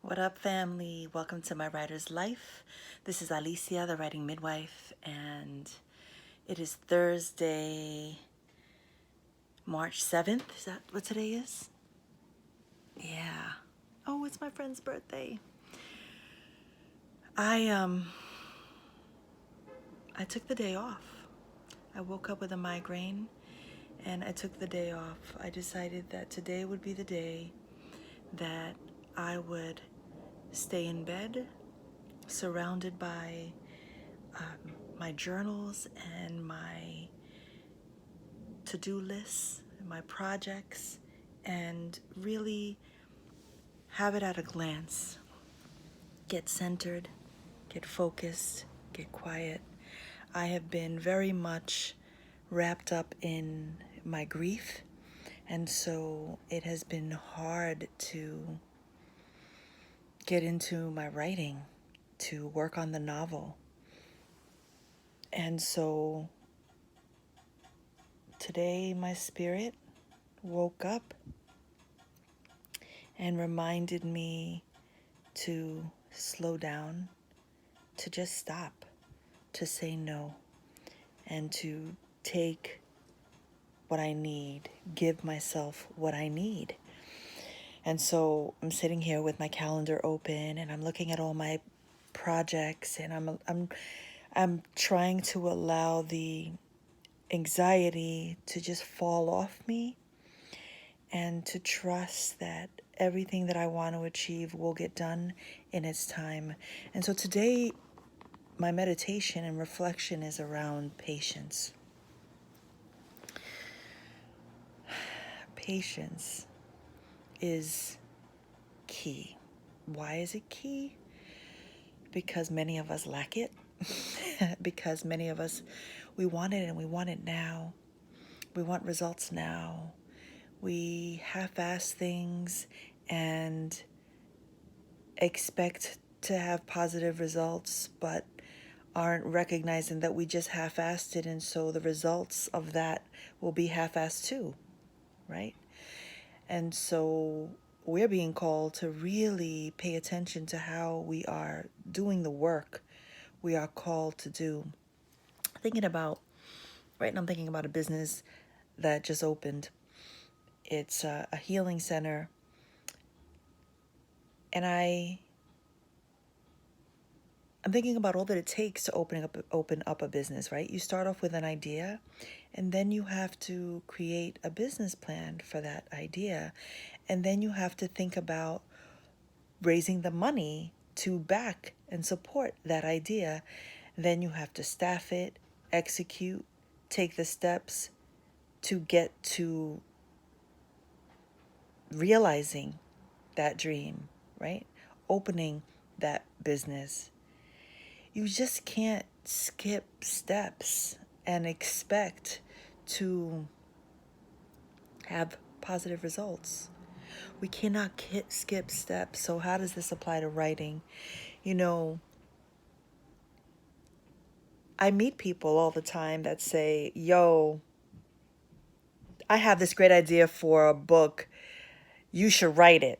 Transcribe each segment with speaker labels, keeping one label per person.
Speaker 1: What up, family? Welcome to my writer's life. This is Alicia, the writing midwife, and it is Thursday, March 7th. Is that what today is? Yeah. Oh, it's my friend's birthday. I I took the day off. I woke up with a migraine and I took the day off. I decided that today would be the day that I would stay in bed surrounded by my journals and my to-do lists, my projects, and really have it at a glance. Get centered, get focused, get quiet. I have been very much wrapped up in my grief, and so it has been hard to get into my writing, to work on the novel. And so today my spirit woke up and reminded me to slow down, to just stop, to say no, and to take what I need, give myself what I need. And so I'm sitting here with my calendar open and I'm looking at all my projects and I'm trying to allow the anxiety to just fall off me and to trust that everything that I want to achieve will get done in its time. And so today, my meditation and reflection is around patience. Patience is key. Why is it key? Because many of us lack it. Because many of us, we want it and we want it now. We want results now. We half-ass things and expect to have positive results, but aren't recognizing that we just half-assed it, and so the results of that will be half-assed too, right? And so we're being called to really pay attention to how we are doing the work we are called to do. Right now I'm thinking about a business that just opened. It's a healing center, and I'm thinking about all that it takes to open up a business, right? You start off with an idea, and then you have to create a business plan for that idea. And then you have to think about raising the money to back and support that idea. Then you have to staff it, execute, take the steps to get to realizing that dream, right? Opening that business. You just can't skip steps and expect to have positive results. We cannot skip steps. So how does this apply to writing? You know, I meet people all the time that say, yo, I have this great idea for a book. You should write it.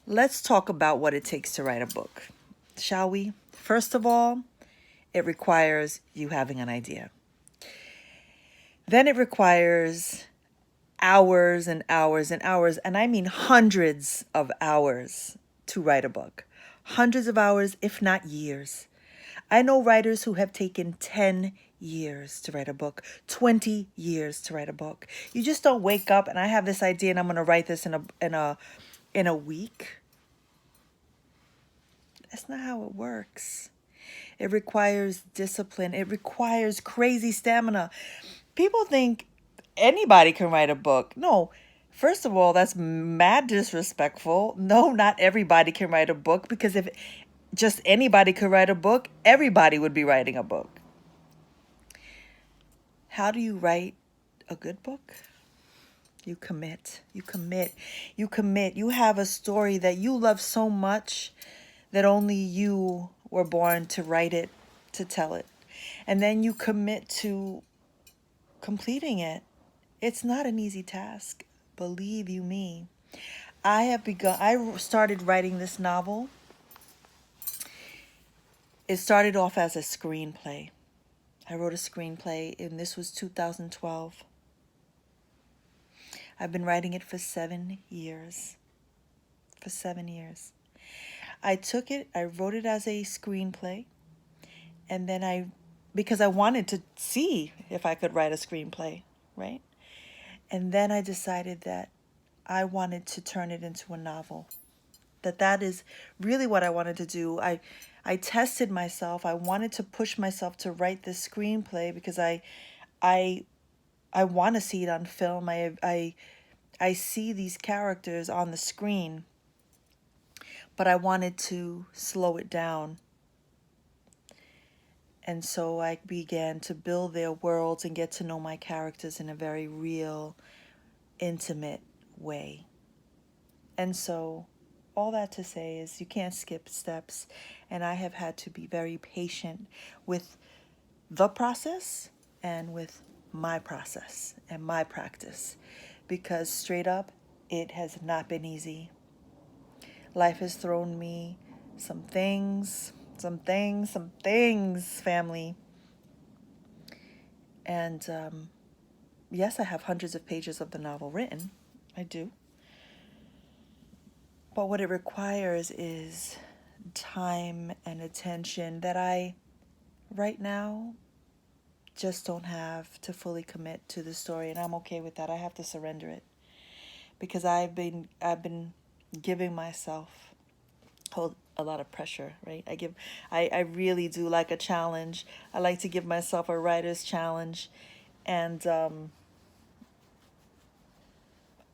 Speaker 1: Let's talk about what it takes to write a book, shall we? First of all, it requires you having an idea. Then it requires hours and hours and hours, and I mean hundreds of hours to write a book. Hundreds of hours, if not years. I know writers who have taken 10 years to write a book, 20 years to write a book. You just don't wake up and I have this idea and I'm going to write this in a week. That's not how it works. It requires discipline. It requires crazy stamina. People think anybody can write a book. No, first of all, that's mad disrespectful. No, not everybody can write a book, because if just anybody could write a book, everybody would be writing a book. How do you write a good book? You commit. You commit. You commit. You have a story that you love so much that only you were born to write it, to tell it. And then you commit to completing it. It's not an easy task, believe you me. I started writing this novel. It started off as a screenplay. I wrote a screenplay, and this was 2012. I've been writing it for 7 years. For 7 years. I wrote it as a screenplay, and then because I wanted to see if I could write a screenplay, right? And then I decided that I wanted to turn it into a novel. That is really what I wanted to do. I tested myself. I wanted to push myself to write this screenplay because I want to see it on film. I see these characters on the screen, but I wanted to slow it down. And so I began to build their worlds and get to know my characters in a very real, intimate way. And so all that to say is you can't skip steps, and I have had to be very patient with the process and with my process and my practice, because straight up, it has not been easy. Life has thrown me some things, family. And yes, I have hundreds of pages of the novel written. I do. But what it requires is time and attention that I, right now, just don't have to fully commit to the story, and I'm okay with that. I have to surrender it because I've been giving myself a lot of pressure, right? I really do like a challenge. I like to give myself a writer's challenge, and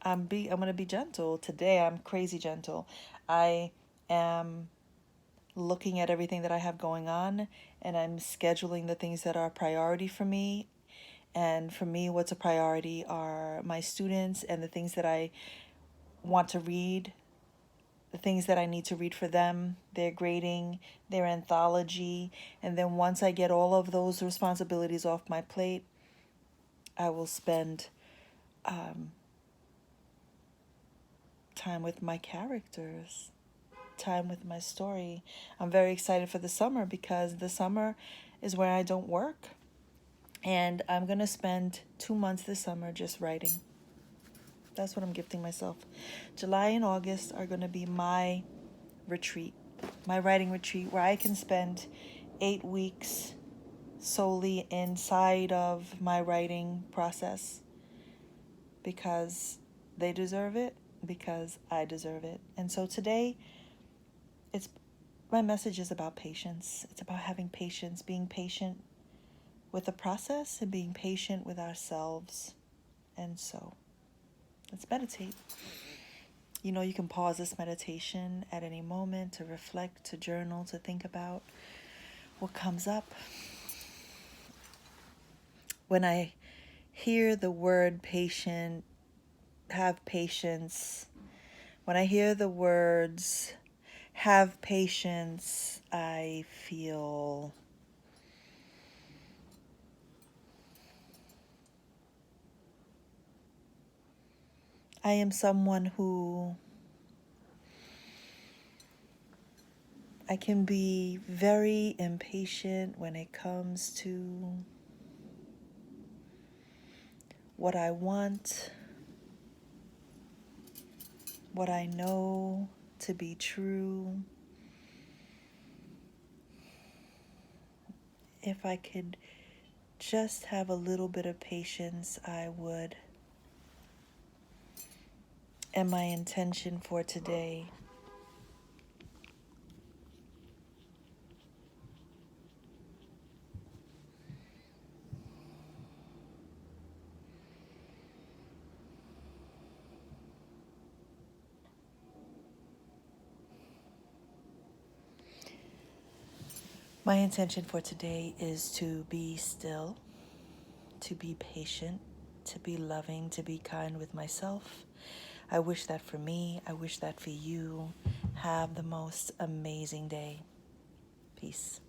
Speaker 1: I'm gonna be gentle today. I'm crazy gentle. I am looking at everything that I have going on, and I'm scheduling the things that are a priority for me. And for me, what's a priority are my students and the things that I want to read, the things that I need to read for them, their grading, their anthology. And then once I get all of those responsibilities off my plate, I will spend time with my characters, time with my story. I'm very excited for the summer because the summer is where I don't work. And I'm going to spend 2 months this summer just writing. That's what I'm gifting myself. July and August are going to be my retreat, my writing retreat, where I can spend 8 weeks solely inside of my writing process because they deserve it, because I deserve it. And so today, my message is about patience. It's about having patience, being patient with the process and being patient with ourselves. And so let's meditate. You know, you can pause this meditation at any moment to reflect, to journal, to think about what comes up. When I hear the word patient, have patience, when I hear the words have patience, I feel I am someone who I can be very impatient when it comes to what I want, what I know to be true. If I could just have a little bit of patience, I would. And my intention for today is to be still, to be patient, to be loving, to be kind with myself. I wish that for me. I wish that for you. Have the most amazing day. Peace.